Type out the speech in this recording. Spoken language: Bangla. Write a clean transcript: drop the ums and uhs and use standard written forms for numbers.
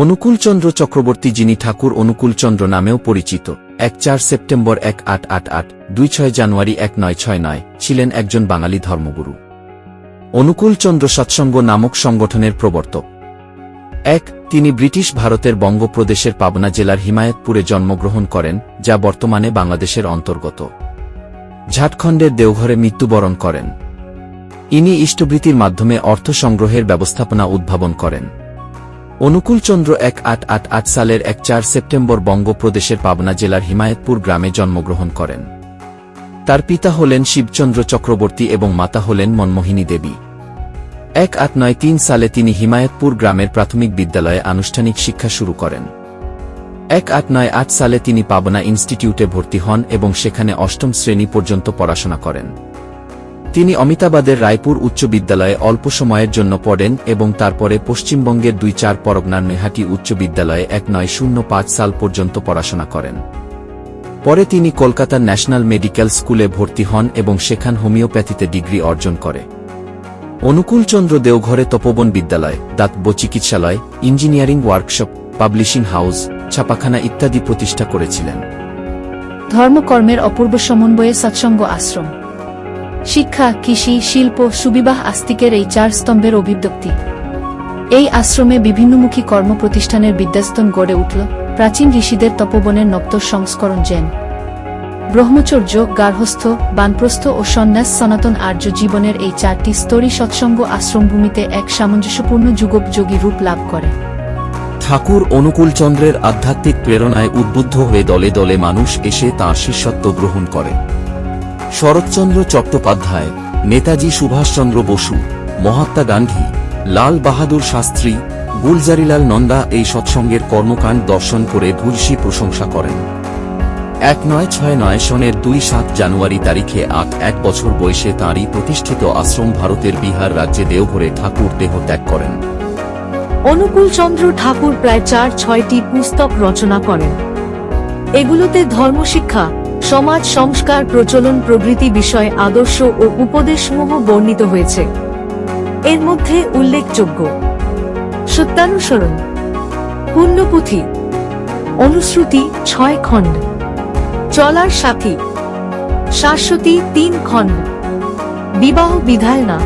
অনুকূলচন্দ্র চক্রবর্তী, যিনি ঠাকুর অনুকূলচন্দ্র নামেও পরিচিত, ১-৪ সেপ্টেম্বর ১৮৮৮, ২-৬ জানুয়ারি ১৯৬৯, ছিলেন একজন বাঙালি ধর্মগুরু। অনুকূলচন্দ্র সৎসঙ্গ নামক সংগঠনের প্রবর্তক। তিনি ব্রিটিশ ভারতের বঙ্গপ্রদেশের পাবনা জেলার হিমায়তপুরে জন্মগ্রহণ করেন, যা বর্তমানে বাংলাদেশের অন্তর্গত। ঝাড়খণ্ডের দেওঘরে মৃত্যুবরণ করেন। ইনি ইষ্টবৃত্তির মাধ্যমে অর্থ সংগ্রহের ব্যবস্থাপনা উদ্ভাবন করেন। অনুকূলচন্দ্র ১৮৮৮ সালের ১-৪ সেপ্টেম্বর বঙ্গপ্রদেশের পাবনা জেলার হিমায়তপুর গ্রামে জন্মগ্রহণ করেন। তার পিতা হলেন শিবচন্দ্র চক্রবর্তী এবং মাতা হলেন মনমোহিনী দেবী। ১৮৯৩ সালে তিনি হিমায়তপুর গ্রামের প্রাথমিক বিদ্যালয়ে আনুষ্ঠানিক শিক্ষা শুরু করেন। ১৮৯৮ সালে তিনি পাবনা ইনস্টিটিউটে ভর্তি হন এবং সেখানে অষ্টম শ্রেণী পর্যন্ত পড়াশোনা করেন। তিনি অমিতাবাদের রায়পুর উচ্চ বিদ্যালয়ে অল্প সময়ের জন্য পড়েন এবং তারপরে পশ্চিমবঙ্গের ২-৪ পরগনার মেহাটি উচ্চ বিদ্যালয়ে ১৯০৫ সাল পর্যন্ত পড়াশোনা করেন। পরে তিনি কলকাতার ন্যাশনাল মেডিকেল স্কুলে ভর্তি হন এবং সেখান হোমিওপ্যাথিতে ডিগ্রি অর্জন করে। অনুকূলচন্দ্র দেওঘরে তপোবন বিদ্যালয়, দাতব্য চিকিৎসালয়, ইঞ্জিনিয়ারিং ওয়ার্কশপ, পাবলিশিং হাউস, ছাপাখানা ইত্যাদি প্রতিষ্ঠা করেছিলেন। ধর্মকর্মের অপূর্ব সমন্বয়ে সৎসঙ্গ আশ্রম, শিক্ষা, কৃষি, শিল্প, সুবিবাহ আস্তিকের এই ৪ স্তম্ভের অভিব্যক্তি। এই আশ্রমে বিভিন্নমুখী কর্ম প্রতিষ্ঠানের বিদ্যাস্তন গড়ে উঠল। প্রাচীন ঋষিদের তপোবনের নব্তর সংস্করণ জেন, ব্রহ্মচর্য, গার্হস্থ, বানপ্রস্থ ও সন্ন্যাস সনাতন আর্য জীবনের এই ৪টি স্তরই সৎসঙ্গ আশ্রমভূমিতে এক সামঞ্জস্যপূর্ণ যুগোপযোগী রূপ লাভ করে। ঠাকুর অনুকূলচন্দ্রের আধ্যাত্মিক প্রেরণায় উদ্বুদ্ধ হয়ে দলে দলে মানুষ এসে তাঁর শিষ্যত্ব গ্রহণ করে। শরৎচন্দ্র চট্টোপাধ্যায়, নেতাজি সুভাষচন্দ্র বসু, মহাত্মা গান্ধী, লাল বাহাদুর শাস্ত্রী, গুলজারিলাল নন্দা এই সৎসঙ্গের কর্মকাণ্ড দর্শন করে ভূয়সী প্রশংসা করেন। ১৯৬৯ সনের ২-৭ জানুয়ারি তারিখে ৮-১ বছর বয়সে তাঁরই প্রতিষ্ঠিত আশ্রম ভারতের বিহার রাজ্যে দেওঘরে ঠাকুর দেহত্যাগ করেন। অনুকূলচন্দ্র ঠাকুর প্রায় ৪-৬টি পুস্তক রচনা করেন। এগুলোতে ধর্মশিক্ষা, সমাজ সংস্কার, প্রচলন প্রভৃতি বিষয়ে আদর্শ ও উপদেশসমূহ বর্ণিত হয়েছে। এর মধ্যে উল্লেখযোগ্য: সত্যানুসরণ, পুণ্যপুঁথি, অনুশ্রুতি ৬ খণ্ড, চলার সাথী, শাশ্বতী ৩ খণ্ড, বিবাহ বিধায়না,